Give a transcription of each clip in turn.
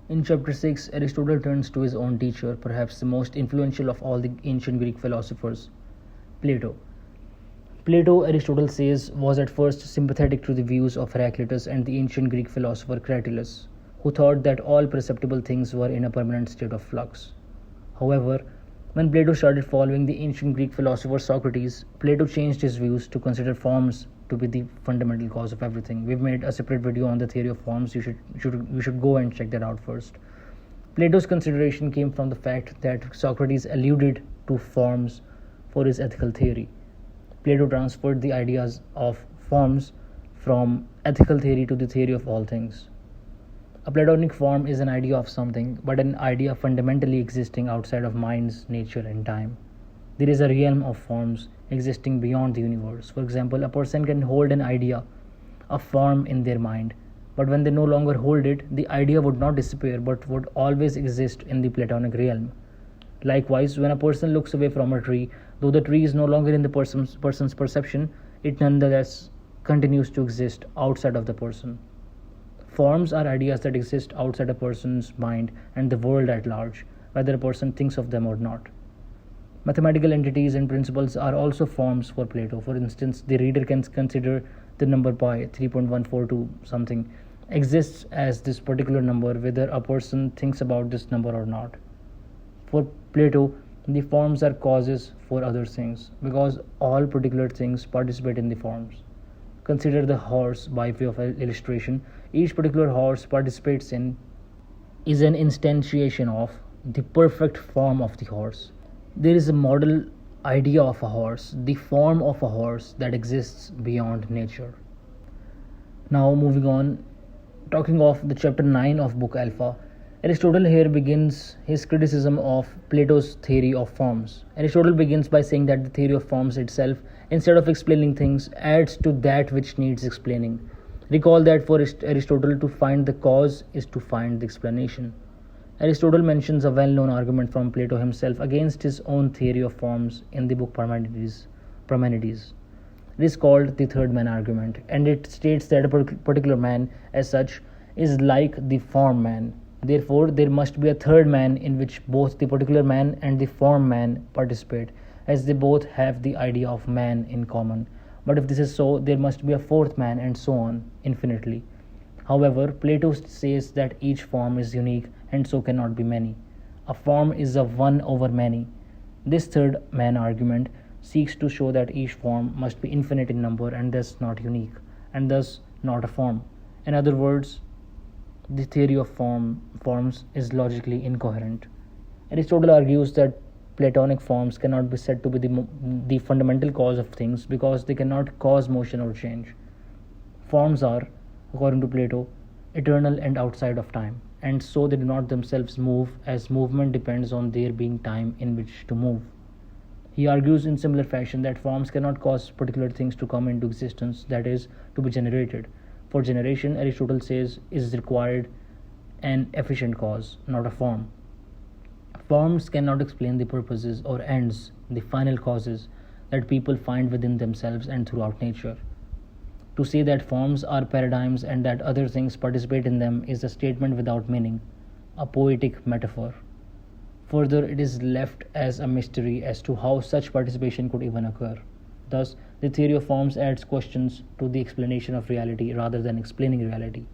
In chapter 6, Aristotle turns to his own teacher, perhaps the most influential of all the ancient Greek philosophers, Plato. Plato, Aristotle says, was at first sympathetic to the views of Heraclitus and the ancient Greek philosopher Cratylus, who thought that all perceptible things were in a permanent state of flux. However, when Plato started following the ancient Greek philosopher Socrates, Plato changed his views to consider forms to be the fundamental cause of everything. We've made a separate video on the theory of forms. You should go and check that out first. Plato's consideration came from the fact that Socrates alluded to forms for his ethical theory. Plato transferred the ideas of forms from ethical theory to the theory of all things. A Platonic form is an idea of something, but an idea fundamentally existing outside of mind's nature and time. There is a realm of forms existing beyond the universe. For example, a person can hold an idea, a form in their mind, but when they no longer hold it, the idea would not disappear but would always exist in the Platonic realm. Likewise, when a person looks away from a tree, though the tree is no longer in the person's perception, it nonetheless continues to exist outside of the person. Forms are ideas that exist outside a person's mind and the world at large, whether a person thinks of them or not. Mathematical entities and principles are also forms for Plato. For instance, the reader can consider the number pi, 3.142 something, exists as this particular number whether a person thinks about this number or not. For Plato, the forms are causes for other things, because all particular things participate in the forms. Consider the horse by way of illustration. Each particular horse participates in is an instantiation of the perfect form of the horse. There is a model idea of a horse, the form of a horse that exists beyond nature. Now moving on, talking of the chapter 9 of book Alpha, Aristotle here begins his criticism of Plato's theory of forms. Aristotle begins by saying that the theory of forms itself, instead of explaining things, adds to that which needs explaining. Recall that for Aristotle, to find the cause is to find the explanation. Aristotle mentions a well-known argument from Plato himself against his own theory of forms in the book Parmenides. It is called the third man argument, and it states that a particular man, as such, is like the form man. Therefore, there must be a third man in which both the particular man and the form man participate, as they both have the idea of man in common. But if this is so, there must be a fourth man, and so on, infinitely. However, Plato says that each form is unique and so cannot be many. A form is a one over many. This third man argument seeks to show that each form must be infinite in number and thus not unique, and thus not a form. In other words, the theory of forms is logically incoherent. Aristotle argues that Platonic forms cannot be said to be the fundamental cause of things because they cannot cause motion or change. Forms are, according to Plato, eternal and outside of time, and so they do not themselves move, as movement depends on there being time in which to move. He argues in similar fashion that forms cannot cause particular things to come into existence, that is, to be generated. For generation, Aristotle says, is required an efficient cause, not a form. Forms cannot explain the purposes or ends, the final causes that people find within themselves and throughout nature. To say that forms are paradigms and that other things participate in them is a statement without meaning, a poetic metaphor. Further, it is left as a mystery as to how such participation could even occur. Thus, the theory of forms adds questions to the explanation of reality rather than explaining reality.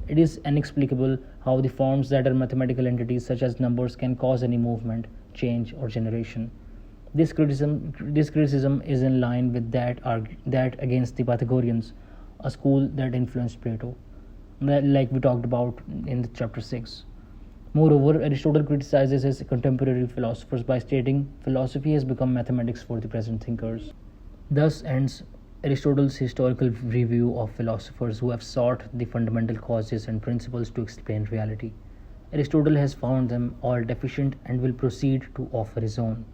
It is inexplicable how the forms that are mathematical entities such as numbers can cause any movement, change, or generation. This criticism is in line with that against the Pythagoreans, a school that influenced Plato, like we talked about in chapter 6. Moreover, Aristotle criticizes his contemporary philosophers by stating philosophy has become mathematics for the present thinkers. Thus ends Aristotle's historical review of philosophers who have sought the fundamental causes and principles to explain reality. Aristotle has found them all deficient and will proceed to offer his own.